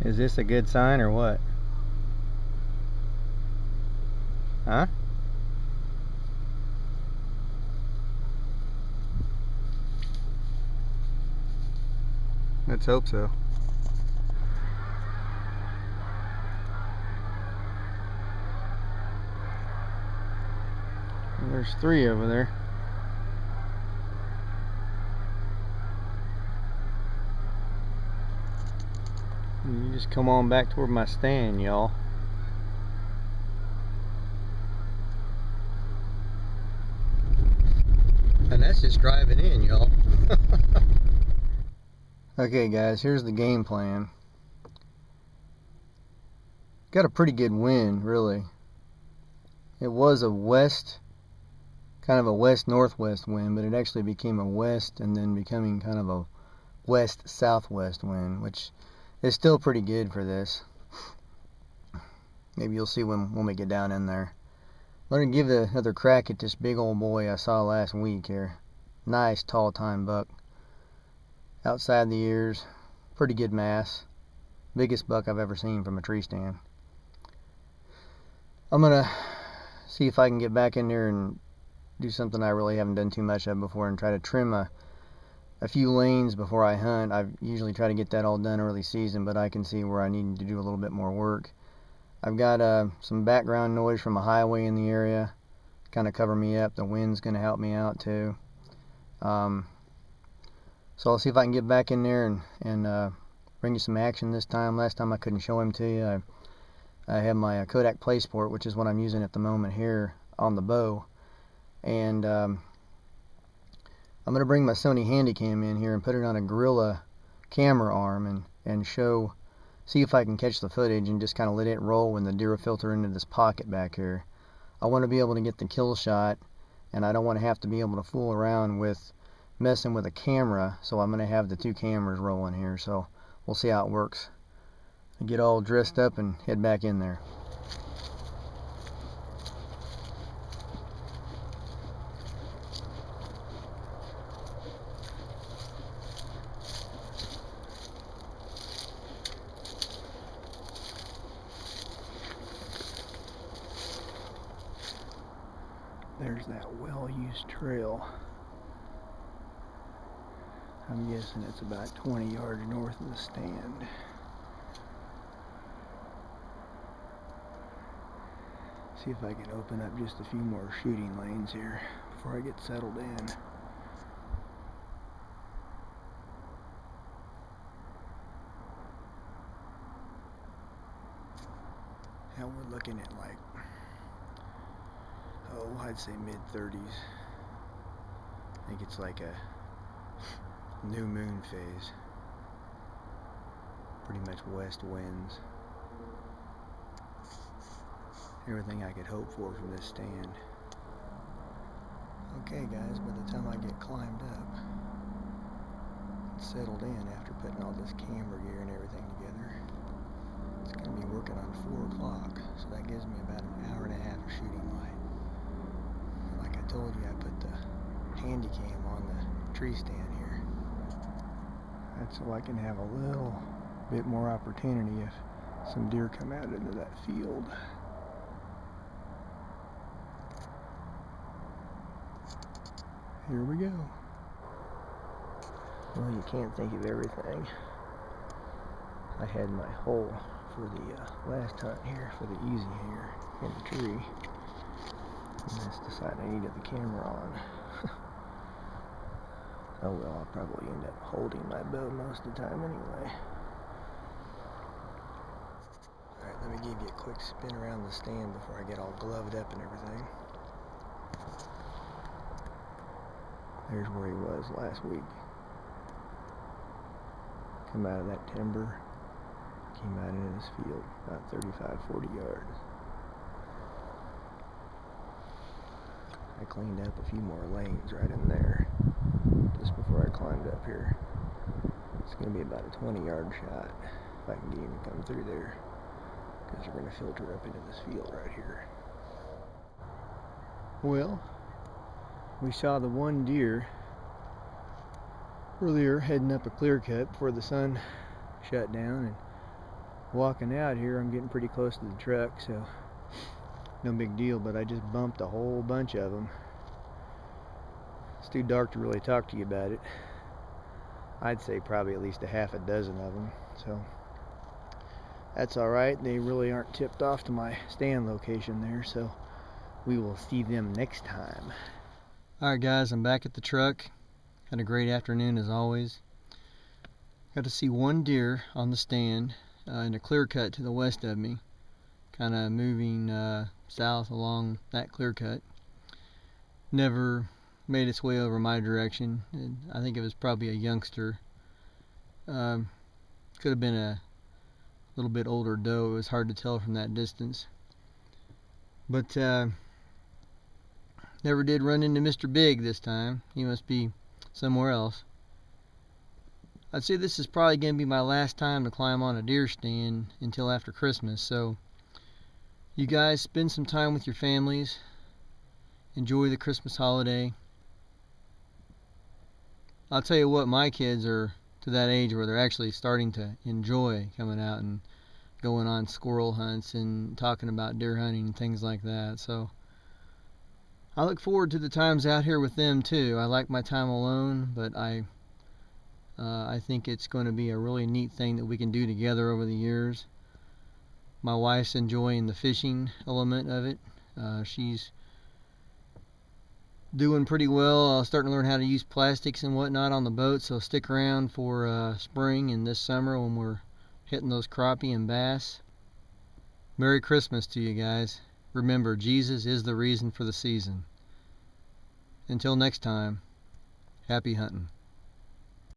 Is this a good sign or what? Huh? Let's hope so. There's 3 over there. You just come on back toward my stand, y'all. And that's just driving in, y'all. Okay guys, here's the game plan. Got a pretty good wind, really. It was a west, kind of a west-northwest wind, but it actually became a west and then becoming kind of a west-southwest wind, which is still pretty good for this. Maybe you'll see when we get down in there. Let me give it another crack at this big old boy I saw last week here. Nice tall time buck. Outside the ears, pretty good mass. Biggest buck I've ever seen from a tree stand. I'm gonna see if I can get back in there and do something I really haven't done too much of before and try to trim a few lanes before I hunt. I usually try to get that all done early season, but I can see where I need to do a little bit more work. I've got some background noise from a highway in the area, kind of cover me up. The wind's going to help me out too. So I'll see if I can get back in there and bring you some action this time. Last time I couldn't show him to you. I have my Kodak PlaySport, which is what I'm using at the moment here on the bow. And I'm going to bring my Sony Handycam in here and put it on a Gorilla camera arm and see if I can catch the footage and just kind of let it roll when the deer filter into this pocket back here. I want to be able to get the kill shot, and I don't want to have to be able to fool around with messing with a camera, so I'm going to have the 2 cameras rolling here. So we'll see how it works. I get all dressed up and head back in there. There's that well-used trail. I'm guessing it's about 20 yards north of the stand. See if I can open up just a few more shooting lanes here before I get settled in. Now we're looking at like, I'd say mid-30s. I think it's like a new moon phase. Pretty much west winds. Everything I could hope for from this stand. Okay guys, by the time I get climbed up, settled in after putting all this camera gear and everything together, it's going to be working on 4 o'clock, so that gives me about an hour and a half of shooting light. Like I told you, I put the Handycam on the tree stand here. That's so I can have a little bit more opportunity if some deer come out into that field. Here we go. Well, you can't think of everything. I had my hole for the last hunt here, for the easy here in the tree. And just decided I needed the camera on. Oh well, I'll probably end up holding my bow most of the time anyway. Alright, let me give you a quick spin around the stand before I get all gloved up and everything. There's where he was last week. Come out of that timber, came out into this field, about 35-40 yards. I cleaned up a few more lanes right in there, just before I climbed up here. It's going to be about a 20-yard shot, if I can get him to come through there, because they're going to filter up into this field right here. Well, we saw the one deer earlier heading up a clear cut before the sun shut down, and walking out here, I'm getting pretty close to the truck, so no big deal, but I just bumped a whole bunch of them. It's too dark to really talk to you about it. I'd say probably at least a half a dozen of them, so that's alright. They really aren't tipped off to my stand location there, so we will see them next time. Alright guys, I'm back at the truck. Had a great afternoon as always. Got to see one deer on the stand in a clear cut to the west of me, kind of moving south along that clear cut. Never made its way over my direction. And I think it was probably a youngster. Could have been a little bit older doe. It was hard to tell from that distance. But never did run into Mr. Big this time. He must be somewhere else. I'd say this is probably going to be my last time to climb on a deer stand until after Christmas. So you guys spend some time with your families. Enjoy the Christmas holiday. I'll tell you what, my kids are to that age where they're actually starting to enjoy coming out and going on squirrel hunts and talking about deer hunting and things like that. So I look forward to the times out here with them too. I like my time alone, but I think it's going to be a really neat thing that we can do together over the years. My wife's enjoying the fishing element of it. She's doing pretty well. Starting to learn how to use plastics and whatnot on the boat, so stick around for spring and this summer when we're hitting those crappie and bass. Merry Christmas to you guys. Remember, Jesus is the reason for the season. Until next time, happy hunting.